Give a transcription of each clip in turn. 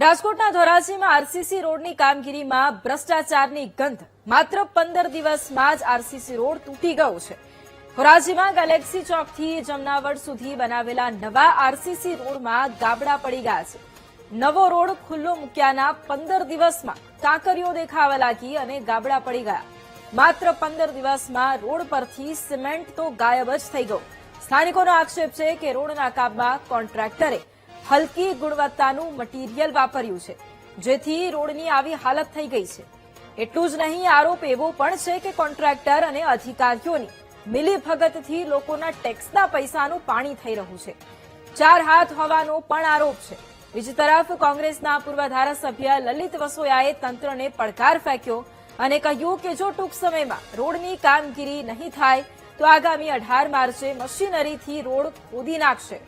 રાજકોટના ધોરાજીમાં આરસીસી રોડની કામગીરીમાં ભ્રષ્ટાચારની ગંધ. માત્ર 15 દિવસમાં જ આરસીસી રોડ તૂટી ગયો છે. ધોરાજીમાં ગેલેક્સી ચોકથી જમનાવડ સુધી બનાવેલા નવા આરસીસી રોડમાં ગાબડા પડી ગયા છે. નવો રોડ ખુલ્લો મૂક્યાના 15 દિવસમાં કાંકરીઓ દેખાવા લાગી અને ગાબડા પડી ગયા. માત્ર 15 દિવસમાં રોડ પરથી સિમેન્ટ તો ગાયબ જ થઈ ગયો. સ્થાનિકોનો આક્ષેપ છે કે રોડના કામમાં કોન્ટ્રાક્ટરે હલકી ગુણવત્તાનું મટીરીયલ વાપર્યું છે, જેથી રોડની આવી હાલત થઈ ગઈ છે. એટલું જ નહીં, આરોપ એવો પણ છે કે કોન્ટ્રાક્ટર અને અધિકારીઓની મિલીભગતથી લોકોના ટેક્સના પૈસાનું પાણી થઈ રહ્યું છે. 4 હાથ હોવાનો પણ આરોપ છે. બીજી તરફ કોંગ્રેસના પૂર્વ ધારાસભ્ય લલિત વસોયાએ તંત્રને પડકાર ફેંક્યો અને કહ્યું કે જો ટૂંક સમયમાં રોડની કામગીરી નહીં થાય તો આગામી 18 માર્ચે મશીનરીથી રોડ ખોદી નાખશે.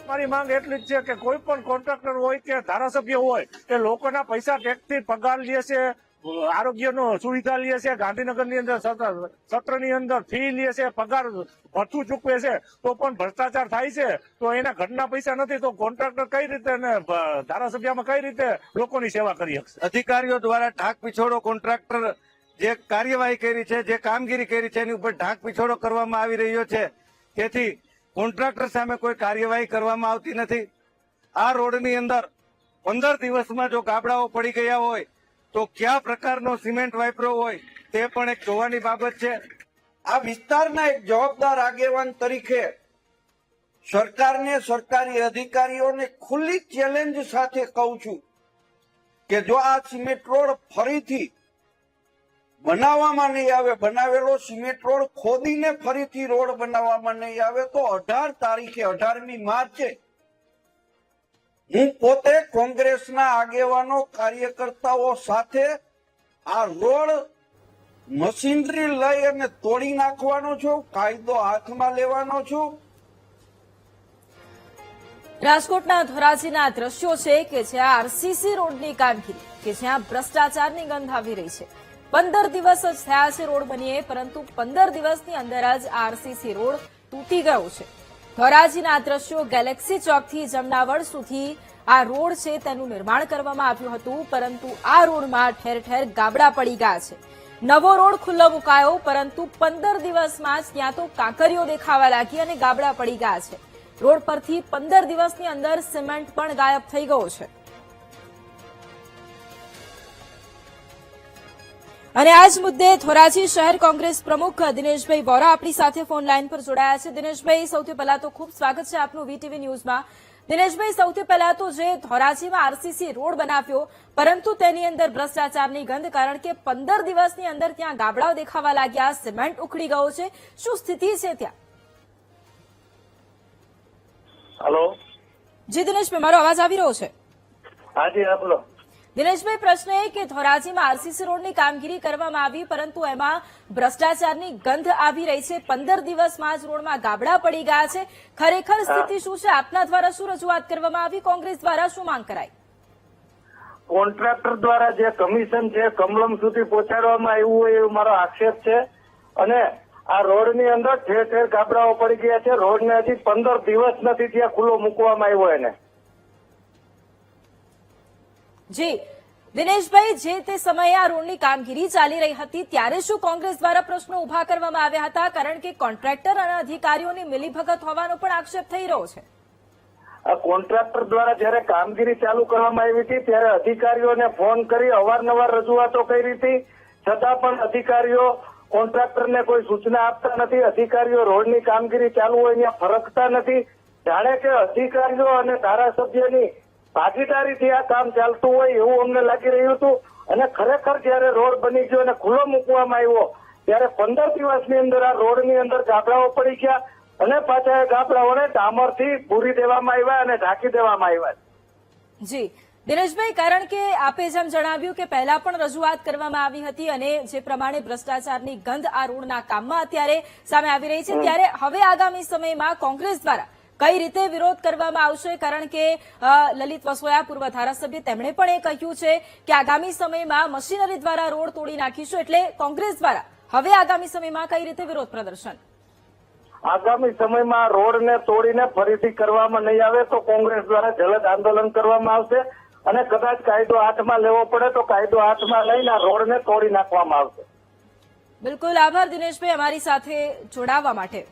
મારી માંગ એટલી જ છે કે કોઈ પણ કોન્ટ્રાક્ટર હોય કે ધારાસભ્ય હોય કે લોકોના પૈસા ટેક્સથી પગાર લે છે, આરોગ્યનો સુવિધા લે છે, ગાંધીનગરની અંદર સત્રની અંદર ફી લે છે, પગાર ભથ્થું ચૂકવે છે, તો પણ ભ્રષ્ટાચાર થાય છે. તો એના ઘરના પૈસા નથી તો કોન્ટ્રાક્ટર કઈ રીતે ને ધારાસભ્યમાં કઈ રીતે લોકોની સેવા કરી શકશે? અધિકારીઓ દ્વારા ઢાક પીછોડો કોન્ટ્રાક્ટર જે કાર્યવાહી કરી છે, જે કામગીરી કરી છે, એની ઉપર ઢાક પીછોડો કરવામાં આવી રહ્યો છે. તેથી કોન્ટ્રાક્ટર સામે કોઈ કાર્યવાહી કરવામાં આવતી નથી. આ રોડની અંદર 15 દિવસમાં જો ગાબડાઓ પડી ગયા હોય તો કયા પ્રકારનો સિમેન્ટ વાપર્યો હોય તે પણ એક જોવાની બાબત છે. આ વિસ્તારના એક જવાબદાર આગેવાન તરીકે સરકારને, સરકારી અધિકારીઓને ખુલ્લી ચેલેન્જ સાથે કહું છું કે જો આ સિમેન્ટ રોડ ફરીથી બનાવવામાં નહીં આવે, બનાવેલો સિમેન્ટ રોડ ખોદીને ફરીથી રોડ બનાવવામાં નહીં આવે તો 18 તારીખે 18મી માર્ચે હું પોતે કોંગ્રેસના આગેવાનો, કાર્યકર્તાઓ સાથે આ રોડ મશીનરી લઈ અને તોડી નાખવાનો છું, કાયદો હાથમાં લેવાનો છું. રાજકોટના ધોરાજીના દ્રશ્યો છે કે જ્યાં આરસીસી રોડની કામગીરી કે જ્યાં ભ્રષ્ટાચારની ગંધ આવી રહી છે. 15 દિવસ જ થયા છે રોડ બનીએ, પરંતુ 15 દિવસની અંદર જ આરસીસી રોડ તૂટી ગયો છે. ધોરાજીના દ્રશ્યો ગેલેક્સી ચોકથી જમનાવડ સુધી આ રોડ છે તેનું નિર્માણ કરવામાં આવ્યું હતું, પરંતુ આ રોડમાં ઠેર ઠેર ગાબડા પડી ગયા છે. નવો રોડ ખુલ્લો મુકાયો, પરંતુ 15 દિવસમાં જ ત્યાં તો કાંકરીઓ દેખાવા લાગી અને ગાબડા પડી ગયા છે. રોડ પરથી 15 દિવસની અંદર સિમેન્ટ પણ ગાયબ થઈ ગયો છે. અને આ જ મુદ્દે ધોરાજી શહેર કોંગ્રેસ પ્રમુખ દિનેશભાઈ વોરા આપણી સાથે ફોન લાઈન પર જોડાયા છે. દિનેશભાઈ, સૌથી પહેલા તો ખૂબ સ્વાગત છે આપનું વીટીવી ન્યૂઝમાં. દિનેશભાઈ, સૌથી પહેલા તો જે ધોરાજીમાં આરસીસી રોડ બનાવ્યો, પરંતુ તેની અંદર ભ્રષ્ટાચારની ગંધ, કારણ કે 15 દિવસની અંદર ત્યાં ગાબડાઓ દેખાવા લાગ્યા, સિમેન્ટ ઉખડી ગયો છે. શું સ્થિતિ છે ત્યાં? હેલો જી દિનેશભાઈ, મારો અવાજ આવી રહ્યો છે? હાજી, બોલો. દિનેશભાઈ, પ્રશ્ન એ કે ધોરાજીમાં આરસીસી રોડની કામગીરી કરવામાં આવી, પરંતુ એમાં ભ્રષ્ટાચારની ગંધ આવી રહી છે. 15 દિવસમાં જ રોડમાં ગાબડા પડી ગયા છે. ખરેખર સ્થિતિ શું છે? આપના દ્વારા શું રજૂઆત કરવામાં આવી? કોંગ્રેસ દ્વારા શું માંગ કરાઈ? કોન્ટ્રાક્ટર દ્વારા જે કમિશન છે કમલમ સુધી પહોંચાડવામાં આવ્યું હોય એવો મારો આક્ષેપ છે. અને આ રોડની અંદર ઠેર ઠેર ગાબડાઓ પડી ગયા છે. રોડને હજી 15 દિવસ નથી ત્યાં ખુલ્લો મૂકવામાં આવ્યો એને. જી દિનેશભાઈ, જે તે સમયે આ રોડની કામગીરી ચાલી રહી હતી ત્યારે શું કોંગ્રેસ દ્વારા પ્રશ્નો ઉભા કરવામાં આવ્યા હતા? કારણ કે કોન્ટ્રાક્ટર અને અધિકારીઓની મિલીભગત હોવાનો પણ આક્ષેપ થઈ રહ્યો છે. આ કોન્ટ્રાક્ટર દ્વારા જયારે કામગીરી ચાલુ કરવામાં આવી હતી ત્યારે અધિકારીઓને ફોન કરી અવારનવાર રજૂઆતો કરી હતી, છતાં પણ અધિકારીઓ કોન્ટ્રાક્ટરને કોઈ સૂચના આપતા નથી. અધિકારીઓ રોડની કામગીરી ચાલુ હોય ત્યાં ફરકતા નથી. જાણે કે અધિકારીઓ અને ધારાસભ્યની ભાગીદારીથી આ કામ ચાલતું હોય એવું અમને લાગી રહ્યું હતું. અને ખરેખર જયારે રોડ બની ગયો અને ખુલ્લો મૂકવામાં આવ્યો ત્યારે 15 દિવસની અંદર આ રોડની અંદર ગાબડાઓ પડી ગયા અને પાછા એ ગાબડાઓને ડામરથી પૂરી દેવામાં આવ્યા અને ઢાંકી દેવામાં આવ્યા. જી દિનેશભાઈ, કારણ કે આપે જેમ જણાવ્યું કે પહેલા પણ રજૂઆત કરવામાં આવી હતી અને જે પ્રમાણે ભ્રષ્ટાચારની ગંધ આ રોડના કામમાં અત્યારે સામે આવી રહી છે, ત્યારે હવે આગામી સમયમાં કોંગ્રેસ દ્વારા કઈ રીતે વિરોધ કરવામાં આવશે? કારણ કે લલિત વસોયા પૂર્વ ધારાસભ્ય તેમણે પણ એ કહ્યું છે કે આગામી સમયમાં મશીનરી દ્વારા રોડ તોડી નાખીશું. એટલે કોંગ્રેસ દ્વારા હવે આગામી સમયમાં કઈ રીતે વિરોધ પ્રદર્શન? આગામી સમયમાં આ રોડને તોડીને ફરીથી કરવામાં નહીં આવે તો કોંગ્રેસ દ્વારા જલદ આંદોલન કરવામાં આવશે અને કદાચ કાયદો હાથમાં લેવો પડે તો કાયદો હાથમાં લઈને આ રોડને તોડી નાખવામાં આવશે. બિલકુલ આભાર દિનેશભાઈ અમારી સાથે જોડાવા માટે.